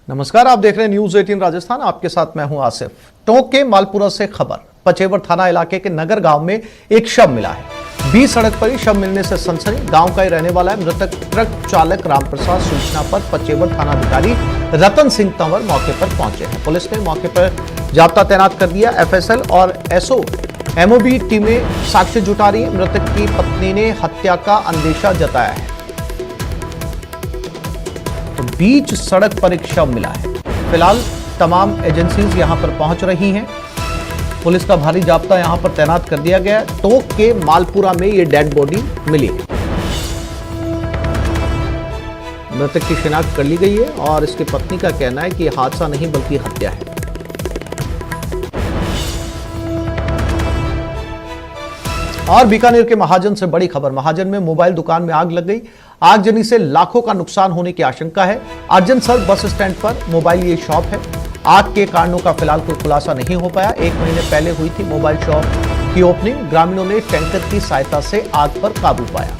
नमस्कार, आप देख रहे हैं न्यूज 18 राजस्थान। आपके साथ मैं हूं आसिफ। टोंक के मालपुरा से खबर। पचेवर थाना इलाके के नगर गांव में एक शव मिला है। 20 सड़क पर ही शव मिलने से सनसनी। गांव का ही रहने वाला है मृतक ट्रक चालक रामप्रसाद। सूचना पर पचेवर थाना अधिकारी रतन सिंह तंवर मौके पर पहुंचे हैं। पुलिस ने मौके पर जाब्ता तैनात कर दिया। एफएसएल और एसओ एमओबी टीमें साक्ष्य जुटा रही है। मृतक की पत्नी ने हत्या का अंदेशा जताया है। तो बीच सड़क पर एक शव मिला है। फिलहाल तमाम एजेंसीज यहां पर पहुंच रही हैं। पुलिस का भारी जाब्ता यहां पर तैनात कर दिया गया है। टोंक के मालपुरा में ये डेड बॉडी मिली है। मृतक की शिनाख्त कर ली गई है और इसकी पत्नी का कहना है कि यह हादसा नहीं बल्कि हत्या है। और बीकानेर के महाजन से बड़ी खबर। महाजन में मोबाइल दुकान में आग लग गई। आगजनी से लाखों का नुकसान होने की आशंका है। अर्जन सर बस स्टैंड पर मोबाइल ये शॉप है। आग के कारणों का फिलहाल कोई खुलासा नहीं हो पाया। 1 महीने पहले हुई थी मोबाइल शॉप की ओपनिंग। ग्रामीणों ने टैंकर की सहायता से आग पर काबू पाया।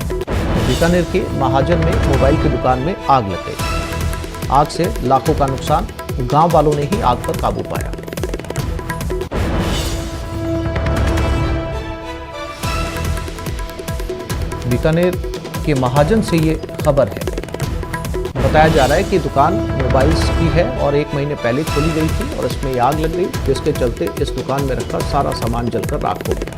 तो बीकानेर के महाजन में मोबाइल की दुकान में आग लग गई। आग से लाखों का नुकसान। गांव वालों ने ही आग पर काबू पाया। बीकानेर के महाजन से ये खबर है। बताया जा रहा है कि दुकान मोबाइल्स की है और 1 महीने पहले खोली गई थी और इसमें ये आग लग गई, जिसके चलते इस दुकान में रखा सारा सामान जलकर राख हो गया।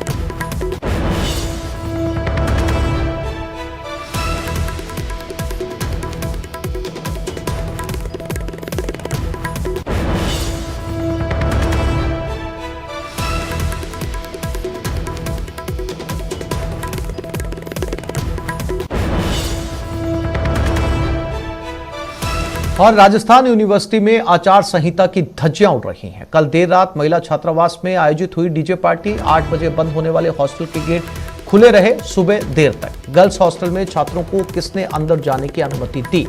और राजस्थान यूनिवर्सिटी में आचार संहिता की धज्जियां उड़ रही हैं। कल देर रात महिला छात्रावास में आयोजित हुई डीजे पार्टी। 8 बजे बंद होने वाले हॉस्टल के गेट खुले रहे सुबह देर तक। गर्ल्स हॉस्टल में छात्रों को किसने अंदर जाने की अनुमति दी?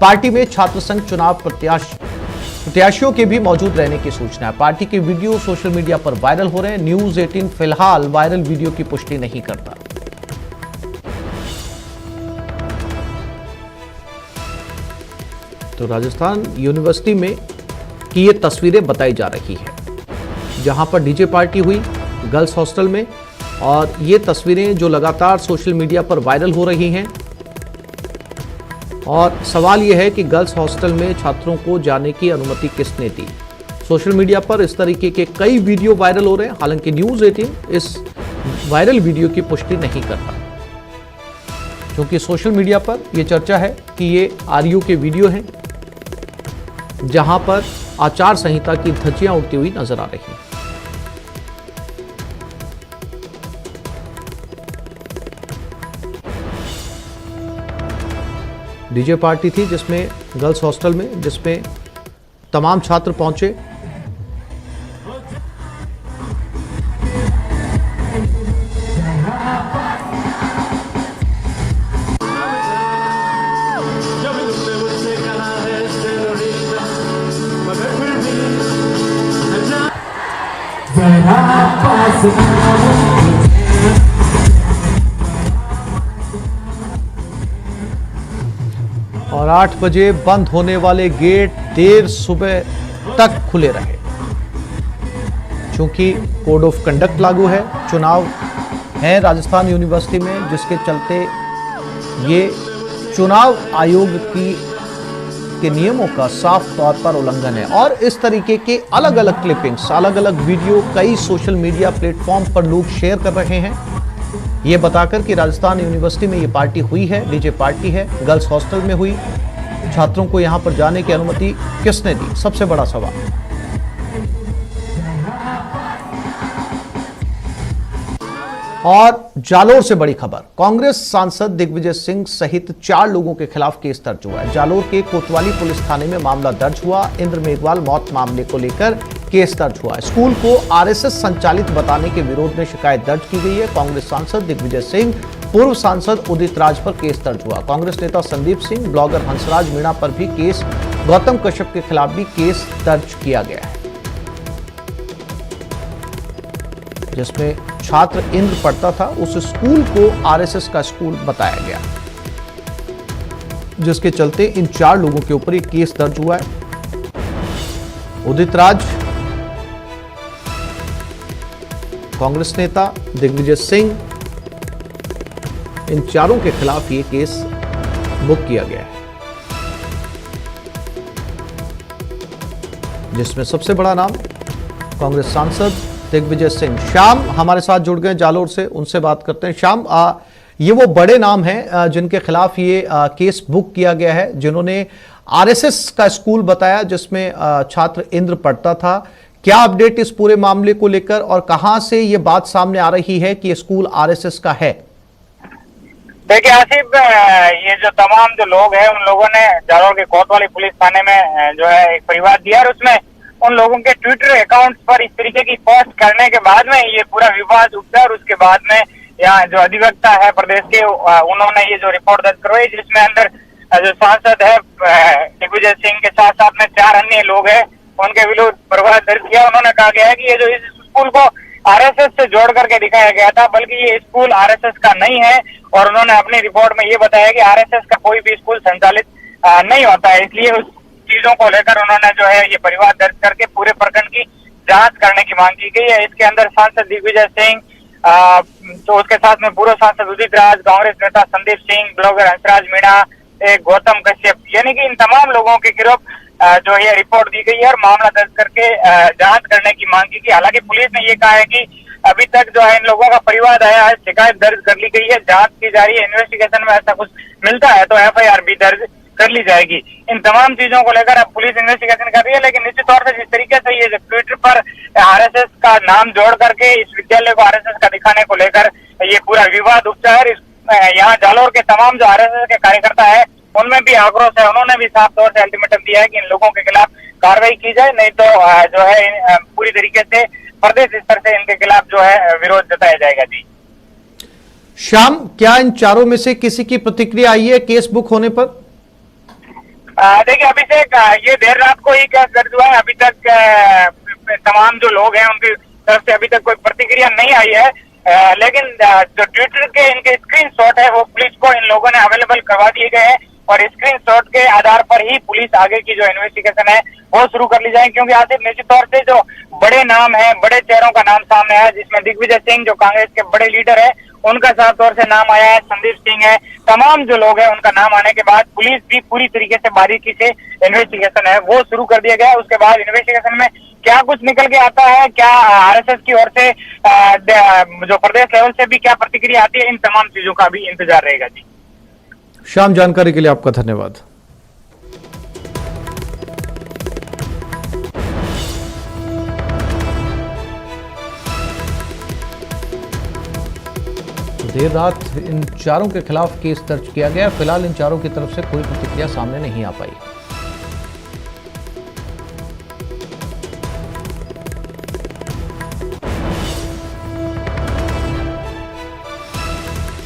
पार्टी में छात्र संघ चुनाव प्रत्याशियों के भी मौजूद रहने की सूचना है। पार्टी के वीडियो सोशल मीडिया पर वायरल हो रहे हैं। न्यूज 18 फिलहाल वायरल वीडियो की पुष्टि नहीं करता। तो राजस्थान यूनिवर्सिटी में की ये तस्वीरें बताई जा रही है, जहां पर डीजे पार्टी हुई गर्ल्स हॉस्टल में। और ये तस्वीरें जो लगातार सोशल मीडिया पर वायरल हो रही हैं। और सवाल यह है कि गर्ल्स हॉस्टल में छात्रों को जाने की अनुमति किसने दी? सोशल मीडिया पर इस तरीके के कई वीडियो वायरल हो रहे हैं। हालांकि न्यूज 18 इस वायरल वीडियो की पुष्टि नहीं करता, क्योंकि सोशल मीडिया पर यह चर्चा है कि ये आरयू के वीडियो हैं, जहां पर आचार संहिता की धज्जियां उड़ती हुई नजर आ रही हैं। डीजे पार्टी थी जिसमें गर्ल्स हॉस्टल में, जिसमें तमाम छात्र पहुंचे। और 8 बजे बंद होने वाले गेट देर सुबह तक खुले रहे, क्योंकि कोड ऑफ कंडक्ट लागू है। चुनाव है राजस्थान यूनिवर्सिटी में, जिसके चलते ये चुनाव आयोग के नियमों का साफ तौर पर उल्लंघन है। और इस तरीके के अलग अलग क्लिपिंग्स, अलग अलग वीडियो कई सोशल मीडिया प्लेटफॉर्म पर लोग शेयर कर रहे हैं, ये बताकर कि राजस्थान यूनिवर्सिटी में ये पार्टी हुई है, डीजे पार्टी है, गर्ल्स हॉस्टल में हुई। छात्रों को यहां पर जाने की अनुमति किसने दी? सबसे बड़ा सवाल। और जालोर से बड़ी खबर। कांग्रेस सांसद दिग्विजय सिंह सहित 4 लोगों के खिलाफ केस दर्ज हुआ है। जालोर के कोतवाली पुलिस थाने में मामला दर्ज हुआ। इंद्र मेघवाल मौत मामले को लेकर केस दर्ज हुआ है। स्कूल को आरएसएस संचालित बताने के विरोध में शिकायत दर्ज की गई है। कांग्रेस सांसद दिग्विजय सिंह, पूर्व सांसद उदित राज पर केस दर्ज हुआ। कांग्रेस नेता संदीप सिंह, ब्लॉगर हंसराज मीणा पर भी केस, गौतम कश्यप के खिलाफ भी केस दर्ज किया गया है, जिसमें छात्र इंद्र पढ़ता था, उस स्कूल को आरएसएस का स्कूल बताया गया। जिसके चलते इन 4 लोगों के ऊपर एक केस दर्ज हुआ है। उदित राज, कांग्रेस नेता दिग्विजय सिंह, इन चारों के खिलाफ ये केस बुक किया गया है, जिसमें सबसे बड़ा नाम कांग्रेस सांसद दिग्विजय सिंह। श्याम हमारे साथ जुड़ गए जालोर से, उनसे बात करते हैं। श्याम, ये वो बड़े नाम हैं जिनके खिलाफ ये केस बुक किया गया है, जिन्होंने आरएसएस का स्कूल बताया जिसमें छात्र इंद्र पढ़ता था। क्या अपडेट इस पूरे मामले को लेकर और कहां से ये बात सामने आ रही है कि ये स्कूल आरएसएस का है? देखिए आसिफ, ये जो तमाम जो लोग हैं उन लोगों ने जालोर के कोतवाली पुलिस थाने में जो है एक परिवार दिया और उसमें उन लोगों के ट्विटर अकाउंट्स पर इस तरीके की पोस्ट करने के बाद में ये पूरा विवाद उठा और उसके बाद में यहाँ जो अधिवक्ता है प्रदेश के उन्होंने ये जो रिपोर्ट दर्ज करवाई, जिसमें अंदर जो सांसद है दिग्विजय सिंह के साथ साथ में 4 अन्य लोग हैं, उनके विरुद्ध परिवार दर्ज किया। उन्होंने कहा गया है कि ये जो इस स्कूल को आरएसएस से जोड़ करके दिखाया गया था, बल्कि ये स्कूल आरएसएस का नहीं है। और उन्होंने अपनी रिपोर्ट में ये बताया कि आरएसएस का कोई भी स्कूल संचालित नहीं होता है। इसलिए उस चीजों को लेकर उन्होंने जो है ये परिवार दर्ज करके पूरे प्रकरण की जांच करने की मांग की गई है। इसके अंदर सांसद दिग्विजय सिंह, तो उसके साथ में पूर्व सांसद उदित राज, कांग्रेस नेता संदीप सिंह, ब्लॉगर हंसराज मीणा, गौतम कश्यप, यानी कि इन तमाम लोगों के खिलाफ जो ये रिपोर्ट दी गई है और मामला दर्ज करके जांच करने की मांग की। हालांकि पुलिस ने ये कहा है कि अभी तक जो है इन लोगों का परिवार आया है, शिकायत दर्ज कर ली गई है, जांच की जा रही है, इन्वेस्टिगेशन में ऐसा कुछ मिलता है तो एफआईआर भी दर्ज कर ली जाएगी। इन तमाम चीजों को लेकर अब पुलिस इन्वेस्टिगेशन कर रही है, लेकिन निश्चित तौर से जिस तरीके से ये जो ट्विटर पर आरएसएस का नाम जोड़ करके इस विद्यालय को आरएसएस का दिखाने को लेकर ये पूरा विवाद उठा है। यहाँ जालोर के तमाम जो आरएसएस के कार्यकर्ता है उनमें भी आक्रोश है। उन्होंने भी साफ तौर से अल्टीमेटम दिया है कि इन लोगों के खिलाफ कार्रवाई की जाए, नहीं तो जो है पूरी तरीके से प्रदेश स्तर से इनके खिलाफ जो है विरोध जताया जाएगा। जी श्याम, क्या इन चारों में से किसी की प्रतिक्रिया आई है केस बुक होने पर? देखिए अभिषेक, ये देर रात को ही केस दर्ज हुआ है। अभी तक तमाम जो लोग हैं उनकी तरफ से अभी तक कोई प्रतिक्रिया नहीं आई है, लेकिन जो ट्विटर के इनके स्क्रीनशॉट है वो पुलिस को इन लोगों ने अवेलेबल करवा दिए गए हैं और स्क्रीनशॉट के आधार पर ही पुलिस आगे की जो इन्वेस्टिगेशन है वो शुरू कर ली जाएगी। क्योंकि आसिफ, निश्चित तौर से जो बड़े नाम है, बड़े चेहरों का नाम सामने आया, जिसमें दिग्विजय सिंह जो कांग्रेस के बड़े लीडर है उनका साफ तौर से नाम आया है, संदीप सिंह है, तमाम जो लोग हैं उनका नाम आने के बाद पुलिस भी पूरी तरीके से बारीकी से इन्वेस्टिगेशन है वो शुरू कर दिया गया है। उसके बाद इन्वेस्टिगेशन में क्या कुछ निकल के आता है, क्या आरएसएस की ओर से जो प्रदेश लेवल से भी क्या प्रतिक्रिया आती है, इन तमाम चीजों का भी इंतजार रहेगा। जी श्याम, जानकारी के लिए आपका धन्यवाद। देर रात इन चारों के खिलाफ केस दर्ज किया गया। फिलहाल इन चारों की तरफ से कोई प्रतिक्रिया सामने नहीं आ पाई।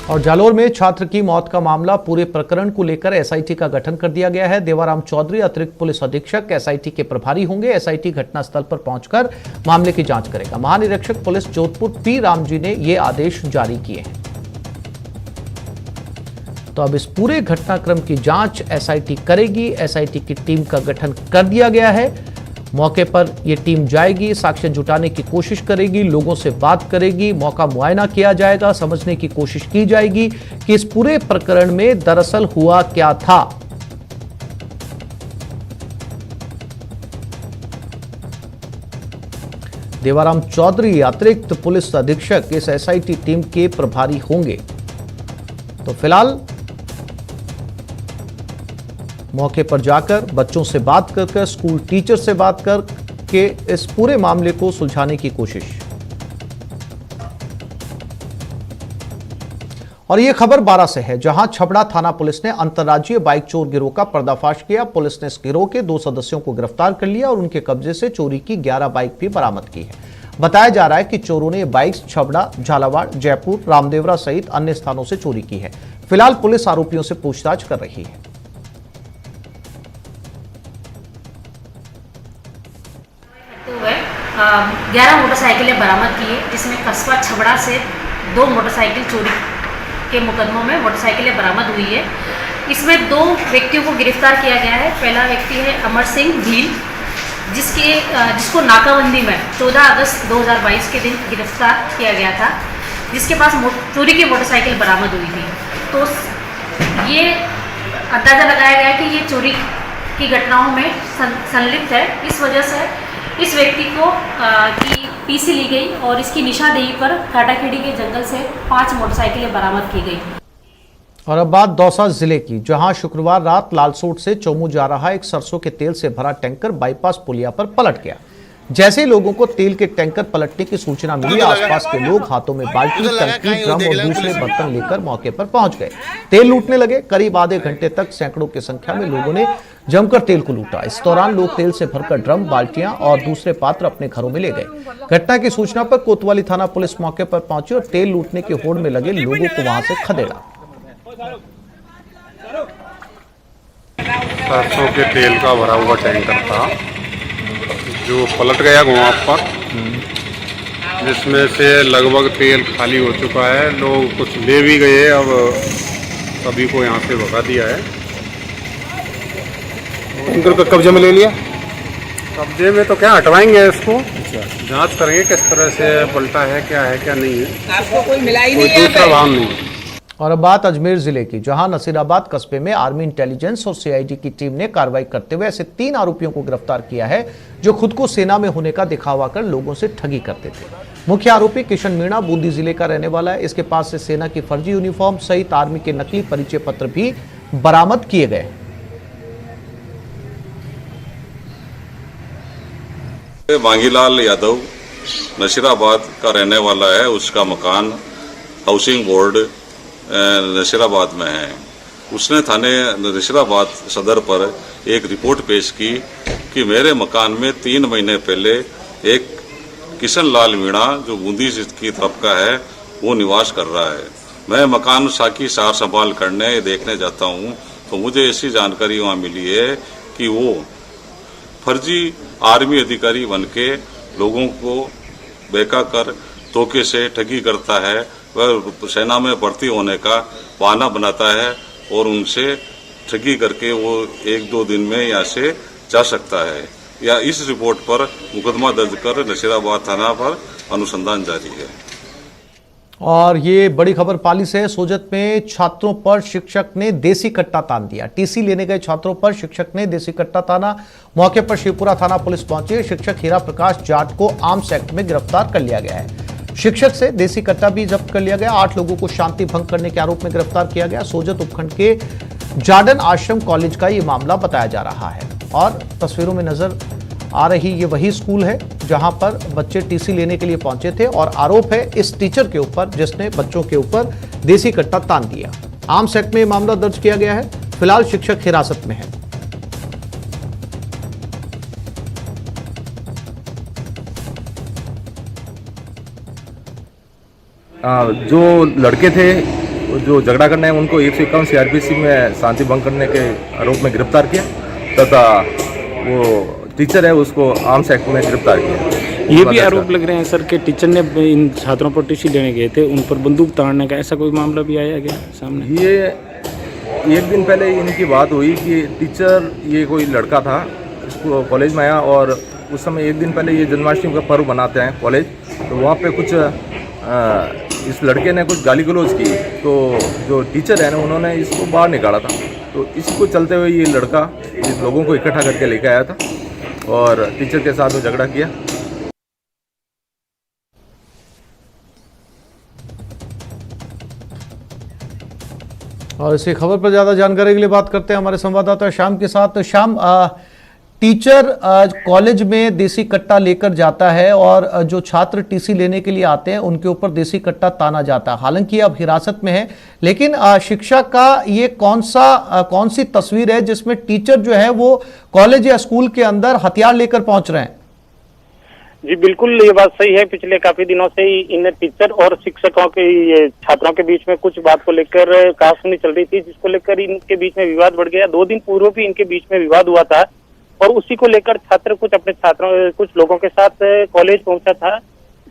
और जालोर में छात्र की मौत का मामला, पूरे प्रकरण को लेकर एसआईटी का गठन कर दिया गया है। देवाराम चौधरी अतिरिक्त पुलिस अधीक्षक एसआईटी के प्रभारी होंगे। एसआईटी घटनास्थल पर पहुंचकर मामले की जांच करेगा। महानिरीक्षक पुलिस जोधपुर पी राम जी ने ये आदेश जारी किए हैं। तो अब इस पूरे घटनाक्रम की जांच एसआईटी करेगी। एसआईटी की टीम का गठन कर दिया गया है। मौके पर यह टीम जाएगी, साक्ष्य जुटाने की कोशिश करेगी, लोगों से बात करेगी, मौका मुआयना किया जाएगा, समझने की कोशिश की जाएगी कि इस पूरे प्रकरण में दरअसल हुआ क्या था। देवाराम चौधरी अतिरिक्त पुलिस अधीक्षक इस एसआईटी टीम के प्रभारी होंगे। तो फिलहाल मौके पर जाकर बच्चों से बात कर स्कूल टीचर से बात करके इस पूरे मामले को सुलझाने की कोशिश। और यह खबर बारा से है, जहां छबड़ा थाना पुलिस ने अंतर्राज्यीय बाइक चोर गिरोह का पर्दाफाश किया। पुलिस ने इस गिरोह के 2 सदस्यों को गिरफ्तार कर लिया और उनके कब्जे से चोरी की 11 बाइक भी बरामद की है। बताया जा रहा है कि चोरों ने ये बाइक्स छबड़ा, झालावाड़, जयपुर, रामदेवरा सहित अन्य स्थानों से चोरी की है। फिलहाल पुलिस आरोपियों से पूछताछ कर रही है। 11 मोटरसाइकिलें बरामद की है, जिसमें कस्बा छबड़ा से 2 मोटरसाइकिल चोरी के मुकदमों में मोटरसाइकिलें बरामद हुई है। इसमें 2 व्यक्तियों को गिरफ्तार किया गया है। पहला व्यक्ति है अमर सिंह भील, जिसको नाकाबंदी में 14 अगस्त 2022 के दिन गिरफ्तार किया गया था, जिसके पास चोरी की मोटरसाइकिल बरामद हुई थी। तो ये अंदाज़ा लगाया गया कि ये चोरी की घटनाओं में संलिप्त है। इस वजह से इस व्यक्ति को की पीसी ली गई और इसकी निशानदेही पर काटाखेड़ी के जंगल से 5 मोटरसाइकिलें बरामद की गई। और अब बात दौसा जिले की, जहां शुक्रवार रात लालसोट से चौमू जा रहा एक सरसों के तेल से भरा टैंकर बाईपास पुलिया पर पलट गया। जैसे ही लोगों को तेल के टैंकर पलटने की सूचना मिली, आसपास के लोग हाथों में बाल्टी, टंकी, ड्रम और दूसरे बर्तन लेकर मौके पर पहुंच गए। तेल लूटने लगे। करीब आधे घंटे तक सैकड़ों की संख्या में लोगों ने जमकर तेल को लूटा। इस दौरान लोग तेल से भरकर ड्रम, बाल्टियां और दूसरे पात्र अपने घरों में ले गए। घटना की सूचना पर कोतवाली थाना पुलिस मौके पर पहुंची और तेल लूटने की होड़ में लगे लोगों को वहां से खदेड़ा। सरसों के तेल का भरा हुआ टैंकर था जो पलट गया वहाँ पर, जिसमें से लगभग तेल खाली हो चुका है। लोग कुछ ले भी गए, अब सभी को यहाँ से भगा दिया है। टैंकर का कब्जे में ले लिया। कब्जे में तो क्या, हटवाएंगे इसको, जांच करेंगे किस तरह से पलटा है, क्या नहीं है। आपको कोई मिला ही कोई नहीं दूसरा भाव नहीं है। और अब बात अजमेर जिले की, जहां नसीराबाद कस्बे में आर्मी इंटेलिजेंस और सीआईडी की टीम ने कार्रवाई करते हुए ऐसे 3 आरोपियों को गिरफ्तार किया है जो खुद को सेना में होने का दिखावा कर लोगों से ठगी करते थे। मुख्य आरोपी किशन मीणा बूंदी जिले का रहने वाला है। इसके पास से सेना की फर्जी यूनिफॉर्म सहित आर्मी के नकली परिचय पत्र भी बरामद किए गए। मांगीलाल यादव नसीराबाद का रहने वाला है। उसका मकान हाउसिंग बोर्ड नसीराबाद में है। उसने थाने नसीराबाद सदर पर एक रिपोर्ट पेश की कि मेरे मकान में 3 महीने पहले एक किशन लाल मीणा जो बूंदी की तरफ का है वो निवास कर रहा है। मैं मकान की सार संभाल करने देखने जाता हूँ तो मुझे ऐसी जानकारी वहाँ मिली है कि वो फर्जी आर्मी अधिकारी बनके लोगों को बहका कर धोखे से ठगी करता है। वह सेना में भर्ती होने का बहाना बनाता है और उनसे ठगी करके वो 1-2 दिन में यहाँ से जा सकता है। या इस रिपोर्ट पर मुकदमा दर्ज कर नसीराबाद थाना पर अनुसंधान जारी है। और ये बड़ी खबर पाली से है। सोजत में छात्रों पर शिक्षक ने देसी कट्टा तान दिया। टीसी लेने गए छात्रों पर शिक्षक ने देसी कट्टा ताना। मौके पर शिवपुरा थाना पुलिस पहुंची। शिक्षक हीरा प्रकाश जाट को आर्म्स एक्ट में गिरफ्तार कर लिया गया है। शिक्षक से देसी कट्टा भी जब्त कर लिया गया। 8 लोगों को शांति भंग करने के आरोप में गिरफ्तार किया गया। सोजत उपखंड के जार्डन आश्रम कॉलेज का ये मामला बताया जा रहा है। और तस्वीरों में नजर आ रही ये वही स्कूल है जहां पर बच्चे टीसी लेने के लिए पहुंचे थे और आरोप है इस टीचर के ऊपर जिसने बच्चों के ऊपर देसी कट्टा तान दिया। आर्म्स एक्ट में मामला दर्ज किया गया है। फिलहाल शिक्षक हिरासत में है। जो लड़के थे जो झगड़ा करने हैं उनको 151 सीआरपीसी में शांति भंग करने के आरोप में गिरफ्तार किया तथा वो टीचर है उसको आर्म्स एक्ट में गिरफ्तार किया। ये भी आरोप लग रहे हैं सर कि टीचर ने इन छात्रों पर टीसी लेने गए थे, उन पर बंदूक ताड़ने का ऐसा कोई मामला भी आया गया सामने? ये 1 दिन पहले इनकी बात हुई कि टीचर, ये कोई लड़का था, इसको कॉलेज में आया और उस समय 1 दिन पहले ये जन्माष्टमी का पर्व मनाते हैं कॉलेज, तो वहाँ पे कुछ इस लड़के ने कुछ गाली गलौज की, तो जो टीचर है ना उन्होंने इसको बाहर निकाला था। तो इसको चलते हुए ये लड़का इस लोगों को इकट्ठा करके लेके आया था और टीचर के साथ में झगड़ा किया। और इसी खबर पर ज्यादा जानकारी के लिए बात करते हैं हमारे संवाददाता श्याम के साथ। श्याम, टीचर कॉलेज में देसी कट्टा लेकर जाता है और जो छात्र टीसी लेने के लिए आते हैं उनके ऊपर देसी कट्टा ताना जाता है। हालांकि अब हिरासत में है, लेकिन शिक्षा का ये कौन सी तस्वीर है जिसमें टीचर जो है वो कॉलेज या स्कूल के अंदर हथियार लेकर पहुंच रहे हैं? जी बिल्कुल, ये बात सही है। पिछले काफी दिनों से ही इन टीचर और शिक्षकों के, ये छात्रों के बीच में कुछ बात को लेकर कहासुनी चल रही थी, जिसको लेकर इनके बीच में विवाद बढ़ गया। 2 दिन पूर्व भी इनके बीच में विवाद हुआ था और उसी को लेकर छात्र कुछ लोगों के साथ कॉलेज पहुंचा था।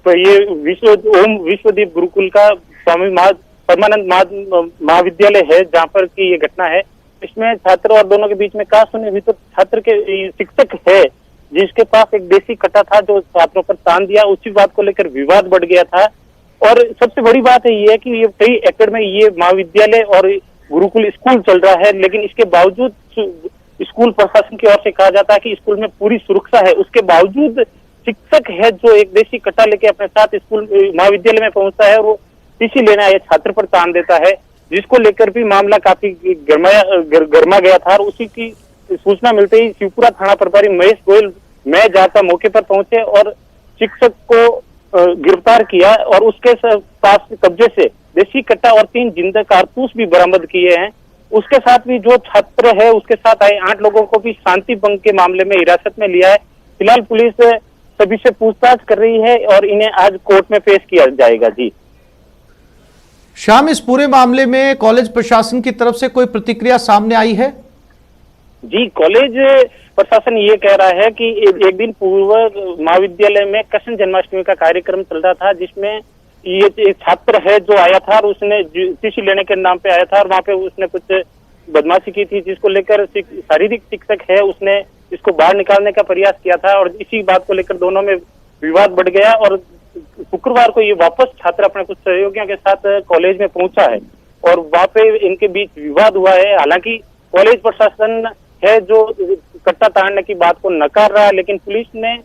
तो ये विश्वदीप गुरुकुल का स्वामी परमानंद महाविद्यालय है जहाँ पर की ये घटना है। इसमें छात्र और दोनों के बीच में कहा सुनी हुई, तो छात्र के शिक्षक है जिसके पास एक देसी कट्टा था जो छात्रों पर तान दिया, उसी बात को लेकर विवाद बढ़ गया था। और सबसे बड़ी बात है ये कि ये कई एकड़ में ये महाविद्यालय और गुरुकुल स्कूल चल रहा है, लेकिन इसके बावजूद स्कूल प्रशासन की ओर से कहा जाता है कि स्कूल में पूरी सुरक्षा है, उसके बावजूद शिक्षक है जो एक देसी कट्टा लेके अपने साथ स्कूल महाविद्यालय में पहुंचता है और वो टीसी लेने आए छात्र पर तान देता है, जिसको लेकर भी मामला काफी गर्मा गया था। और उसी की सूचना मिलते ही शिवपुरा थाना प्रभारी महेश गोयल मैं जाता मौके पर पहुंचे और शिक्षक को गिरफ्तार किया और उसके पास कब्जे से देसी कट्टा और 3 जिंदा कारतूस भी बरामद किए हैं। उसके साथ भी जो छात्र है उसके साथ आए 8 लोगों को भी शांति भंग के मामले में हिरासत में लिया है। फिलहाल पुलिस सभी से पूछताछ कर रही है और इन्हें आज कोर्ट में पेश किया जाएगा। जी श्याम, इस पूरे मामले में कॉलेज प्रशासन की तरफ से कोई प्रतिक्रिया सामने आई है? जी, कॉलेज प्रशासन ये कह रहा है कि एक दिन पूर्व महाविद्यालय में कृष्ण जन्माष्टमी का कार्यक्रम चल रहा था, जिसमें ये एक छात्र है जो आया था और उसने टीसी लेने के नाम पे आया था और वहाँ पे उसने कुछ बदमाशी की थी, जिसको लेकर शारीरिक शिक्षक है उसने इसको बाहर निकालने का प्रयास किया था और इसी बात को लेकर दोनों में विवाद बढ़ गया और शुक्रवार को ये वापस छात्र अपने कुछ सहयोगियों के साथ कॉलेज में पहुंचा है और वहाँ पे इनके बीच विवाद हुआ है। हालांकि कॉलेज प्रशासन है जो कट्टा ताड़ने की बात को नकार रहा है, लेकिन पुलिस ने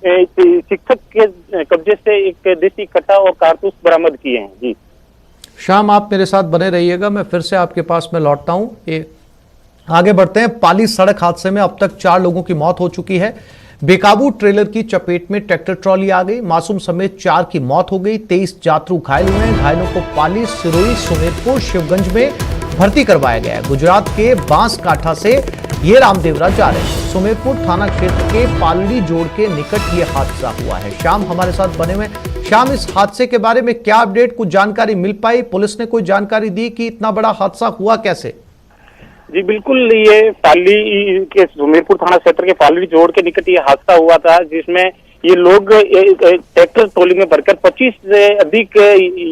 शिक्षक के कब्जे से एक देसी कट्टा और कारतूस बरामद किए हैं। जी श्याम, आप मेरे साथ बने रहिएगा, मैं फिर से आपके पास में लौटता हूं। ये आगे बढ़ते हैं। पाली सड़क हादसे में अब तक 4 लोगों की मौत हो चुकी है। बेकाबू ट्रेलर की चपेट में ट्रैक्टर ट्रॉली आ गई, मासूम समेत 4 की मौत हो गई, 23 यात्रु घायल हुए हैं। घायलों को पाली, सिरोही, सुमेरपुर, शिवगंज में भर्ती करवाया गया है। गुजरात के बांसकाठा से ये रामदेवरा जा रहे हैं। सुमेरपुर थाना क्षेत्र के पालड़ी जोड़ के निकट ये हादसा हुआ है। श्याम हमारे साथ बने हुए। श्याम, इस हादसे के बारे में क्या अपडेट, कुछ जानकारी मिल पाई? पुलिस ने कोई जानकारी दी कि इतना बड़ा हादसा हुआ कैसे? जी बिल्कुल, ये पाली के सुमेरपुर थाना क्षेत्र के पालड़ी जोड़ के निकट ये हादसा हुआ था, जिसमें ये लोग ट्रैक्टर ट्रॉली में भरकर 25 से अधिक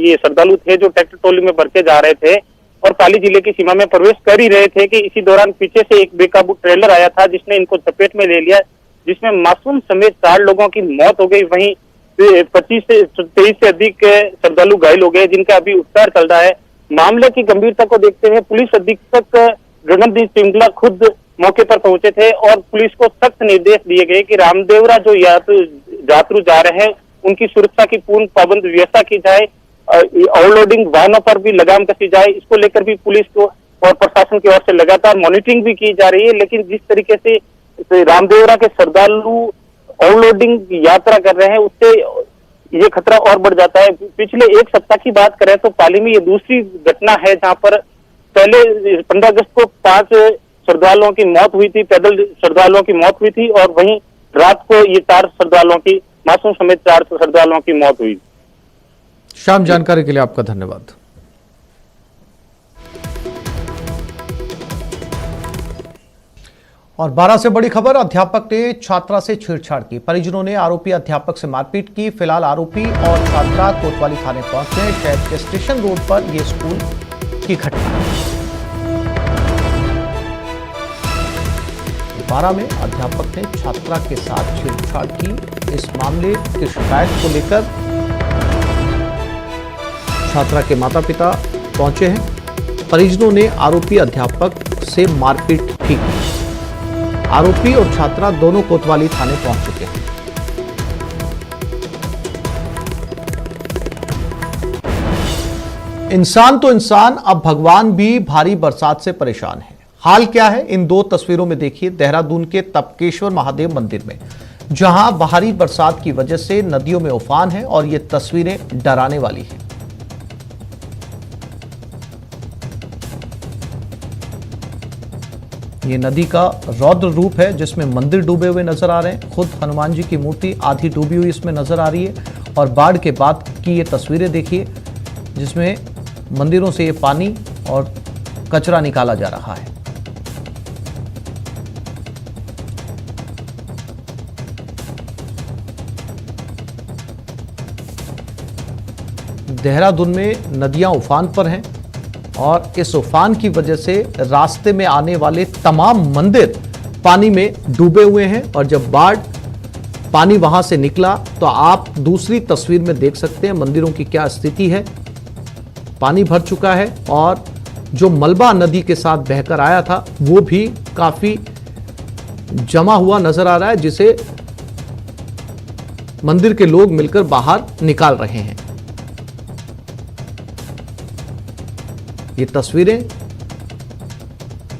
ये श्रद्धालु थे जो ट्रैक्टर ट्रॉली में भर के जा रहे थे और पाली जिले की सीमा में प्रवेश कर ही रहे थे कि इसी दौरान पीछे से एक बेकाबू ट्रेलर आया था जिसने इनको चपेट में ले लिया, जिसमें मासूम समेत 4 लोगों की मौत हो गई। वहीं 25 से 23 से अधिक श्रद्धालु घायल हो गए, जिनका अभी उपचार चल रहा है। मामले की गंभीरता को देखते हुए पुलिस अधीक्षक गगनदीप सिंगला खुद मौके पर पहुंचे थे और पुलिस को सख्त निर्देश दिए गए कि रामदेवरा जो यात्रु जा रहे हैं उनकी सुरक्षा की पूर्ण पाबंद व्यवस्था की जाए, ओवरलोडिंग वाहनों पर भी लगाम कसी जाए। इसको लेकर भी पुलिस को और प्रशासन की ओर से लगातार मॉनिटरिंग भी की जा रही है। लेकिन जिस तरीके से रामदेवरा के श्रद्धालु ओवरलोडिंग यात्रा कर रहे हैं उससे ये खतरा और बढ़ जाता है। पिछले 1 सप्ताह की बात करें तो पाली में ये दूसरी घटना है जहां पर पहले 15 अगस्त को 5 श्रद्धालुओं की मौत हुई थी, पैदल श्रद्धालुओं की मौत हुई थी और वहीं रात को ये 4 श्रद्धालुओं की, मासूम समेत 4 श्रद्धालुओं की मौत हुई। श्याम, जानकारी के लिए आपका धन्यवाद। और 12 से बड़ी खबर, अध्यापक ने छात्रा से छेड़छाड़ की, परिजनों ने आरोपी अध्यापक से मारपीट की। फिलहाल आरोपी और छात्रा कोतवाली थाने पहुंचे हैं। शहर के स्टेशन रोड पर यह स्कूल की घटना है। 12 में अध्यापक ने छात्रा के साथ छेड़छाड़ की। इस मामले की शिकायत को लेकर छात्रा के माता पिता पहुंचे हैं। परिजनों ने आरोपी अध्यापक से मारपीट की। आरोपी और छात्रा दोनों कोतवाली थाने पहुंच चुके हैं। इंसान तो इंसान, अब भगवान भी भारी बरसात से परेशान है। हाल क्या है इन 2 तस्वीरों में देखिए। देहरादून के तपकेश्वर महादेव मंदिर में जहां भारी बरसात की वजह से नदियों में उफान है और ये तस्वीरें डराने वाली हैं। ये नदी का रौद्र रूप है जिसमें मंदिर डूबे हुए नजर आ रहे हैं। खुद हनुमान जी की मूर्ति आधी डूबी हुई इसमें नजर आ रही है। और बाढ़ के बाद की ये तस्वीरें देखिए जिसमें मंदिरों से ये पानी और कचरा निकाला जा रहा है। देहरादून में नदियां उफान पर हैं और इस उफान की वजह से रास्ते में आने वाले तमाम मंदिर पानी में डूबे हुए हैं। और जब बाढ़ पानी वहां से निकला तो आप दूसरी तस्वीर में देख सकते हैं मंदिरों की क्या स्थिति है। पानी भर चुका है और जो मलबा नदी के साथ बहकर आया था वो भी काफी जमा हुआ नजर आ रहा है, जिसे मंदिर के लोग मिलकर बाहर निकाल रहे हैं। ये तस्वीरें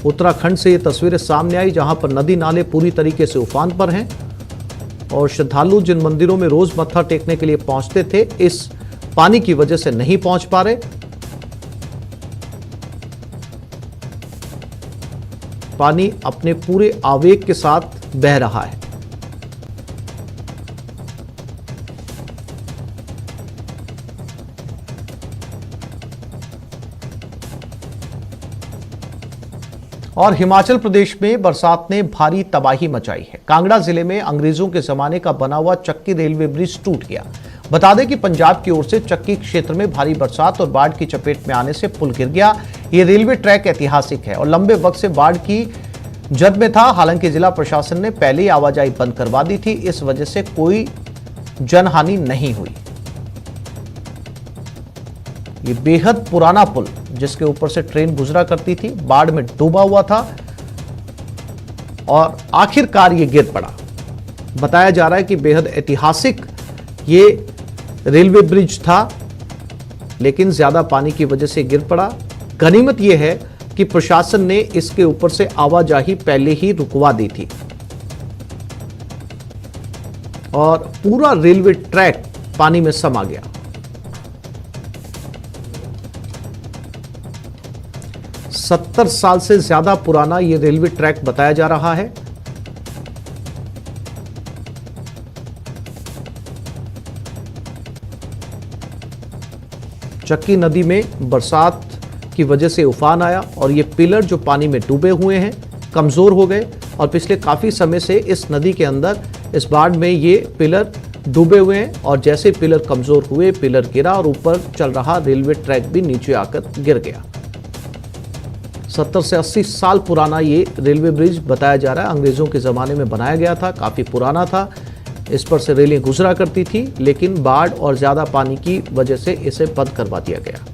उत्तराखंड से ये तस्वीरें सामने आई, जहां पर नदी नाले पूरी तरीके से उफान पर हैं और श्रद्धालु जिन मंदिरों में रोज मत्था टेकने के लिए पहुंचते थे, इस पानी की वजह से नहीं पहुंच पा रहे। पानी अपने पूरे आवेग के साथ बह रहा है। और हिमाचल प्रदेश में बरसात ने भारी तबाही मचाई है। कांगड़ा जिले में अंग्रेजों के जमाने का बना हुआ चक्की रेलवे ब्रिज टूट गया। बता दें कि पंजाब की ओर से चक्की क्षेत्र में भारी बरसात और बाढ़ की चपेट में आने से पुल गिर गया। ये रेलवे ट्रैक ऐतिहासिक है और लंबे वक्त से बाढ़ की जद में था। हालांकि जिला प्रशासन ने पहले ही आवाजाही बंद करवा दी थी, इस वजह से कोई जनहानि नहीं हुई। ये बेहद पुराना पुल जिसके ऊपर से ट्रेन गुजरा करती थी, बाढ़ में डूबा हुआ था और आखिरकार ये गिर पड़ा। बताया जा रहा है कि बेहद ऐतिहासिक ये रेलवे ब्रिज था, लेकिन ज्यादा पानी की वजह से गिर पड़ा। गनीमत यह है कि प्रशासन ने इसके ऊपर से आवाजाही पहले ही रुकवा दी थी और पूरा रेलवे ट्रैक पानी में समा गया। सत्तर साल से ज्यादा पुराना यह रेलवे ट्रैक बताया जा रहा है। चक्की नदी में बरसात की वजह से उफान आया और ये पिलर जो पानी में डूबे हुए हैं कमजोर हो गए और पिछले काफी समय से इस नदी के अंदर इस बाढ़ में ये पिलर डूबे हुए हैं और जैसे पिलर कमजोर हुए, पिलर गिरा और ऊपर चल रहा रेलवे ट्रैक भी नीचे आकर गिर गया। 70 से 80 साल पुराना ये रेलवे ब्रिज बताया जा रहा है। अंग्रेजों के ज़माने में बनाया गया था, काफ़ी पुराना था। इस पर से रेलें गुजरा करती थी, लेकिन बाढ़ और ज़्यादा पानी की वजह से इसे बंद करवा दिया गया।